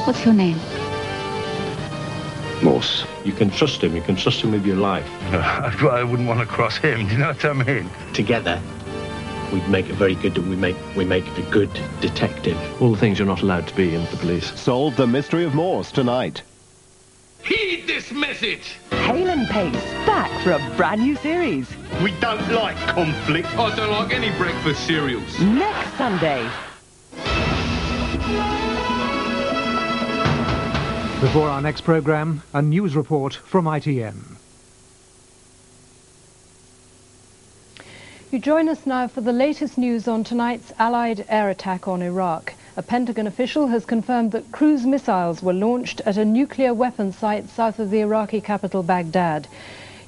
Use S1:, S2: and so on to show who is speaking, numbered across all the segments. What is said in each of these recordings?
S1: What's your name?
S2: Morse. You can trust him. You can trust him with your life.
S3: I wouldn't want to cross him. Do you know what I mean?
S2: Together, we'd make a very good. We make a good detective. All the things you're not allowed to be in the police.
S4: Solve the mystery of Morse tonight.
S5: Heed this message!
S6: Hale and Pace, back for a brand new series.
S3: We don't like conflict.
S5: I don't like any breakfast cereals.
S6: Next Sunday.
S7: Before our next programme, a news report from ITN.
S8: You join us now for the latest news on tonight's Allied air attack on Iraq. A Pentagon official has confirmed that cruise missiles were launched at a nuclear weapons site south of the Iraqi capital Baghdad.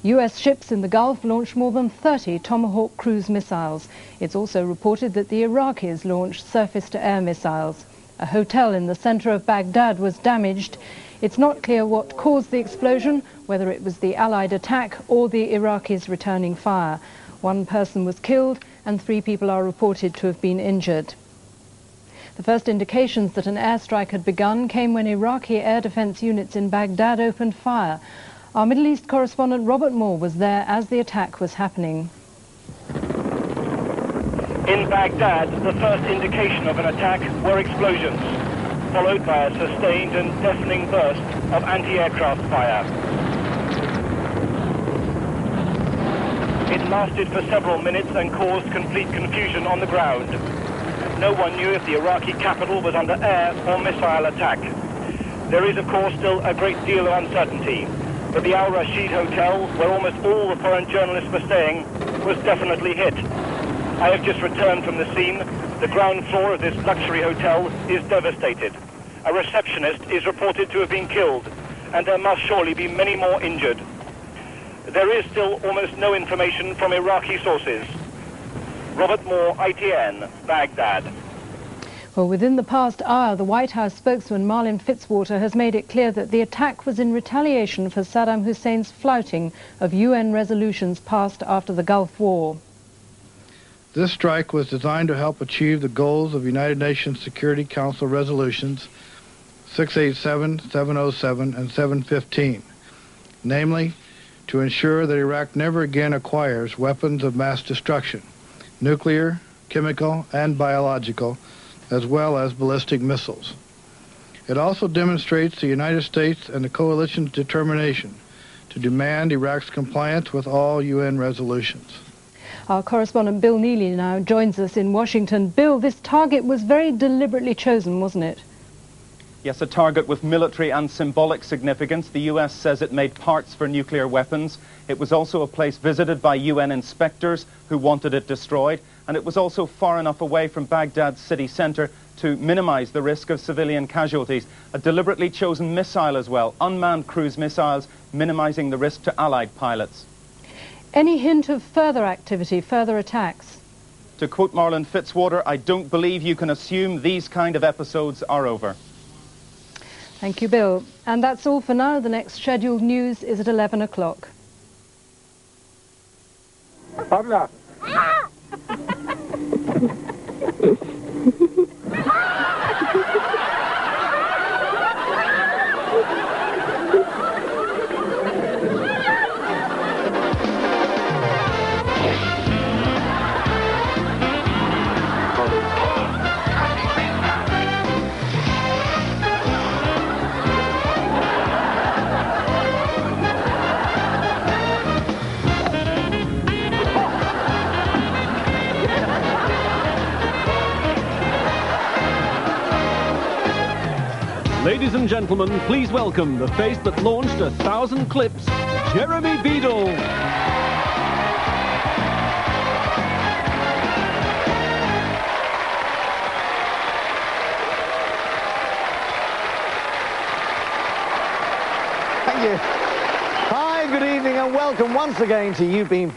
S8: US ships in the Gulf launched more than 30 Tomahawk cruise missiles. It's also reported that the Iraqis launched surface-to-air missiles. A hotel in the center of Baghdad was damaged. It's not clear what caused the explosion, whether it was the Allied attack or the Iraqis returning fire. One person was killed and 3 people are reported to have been injured. The first indications that an airstrike had begun came when Iraqi air defense units in Baghdad opened fire. Our Middle East correspondent Robert Moore was there as the attack was happening.
S9: In Baghdad, the first indication of an attack were explosions, followed by a sustained and deafening burst of anti-aircraft fire. It lasted for several minutes and caused complete confusion on the ground. No one knew if the Iraqi capital was under air or missile attack. There is, of course, still a great deal of uncertainty, but the Al Rashid Hotel, where almost all the foreign journalists were staying, was definitely hit. I have just returned from the scene. The ground floor of this luxury hotel is devastated. A receptionist is reported to have been killed, and there must surely be many more injured. There is still almost no information from Iraqi sources. Robert Moore, ITN, Baghdad.
S8: Well, within the past hour, the White House spokesman Marlin Fitzwater has made it clear that the attack was in retaliation for Saddam Hussein's flouting of UN resolutions passed after the Gulf War.
S10: This strike was designed to help achieve the goals of United Nations Security Council resolutions 687, 707, and 715, namely, to ensure that Iraq never again acquires weapons of mass destruction, nuclear, chemical, and biological, as well as ballistic missiles. It also demonstrates the United States and the coalition's determination to demand Iraq's compliance with all UN resolutions.
S8: Our correspondent Bill Neely now joins us in Washington. Bill, this target was very deliberately chosen, wasn't it?
S11: Yes, a target with military and symbolic significance. The US says it made parts for nuclear weapons. It was also a place visited by UN inspectors who wanted it destroyed. And it was also far enough away from Baghdad's city centre to minimize the risk of civilian casualties. A deliberately chosen missile as well, unmanned cruise missiles, minimizing the risk to Allied pilots.
S8: Any hint of further activity, further attacks?
S11: To quote Marlin Fitzwater, I don't believe you can assume these kind of episodes are over.
S8: Thank you, Bill. And that's all for now. The next scheduled news is at 11 o'clock.
S9: Habla.
S4: Ladies and gentlemen, please welcome the face that launched 1,000 clips, Jeremy Beadle.
S12: Thank you. Hi, good evening and welcome once again to You Been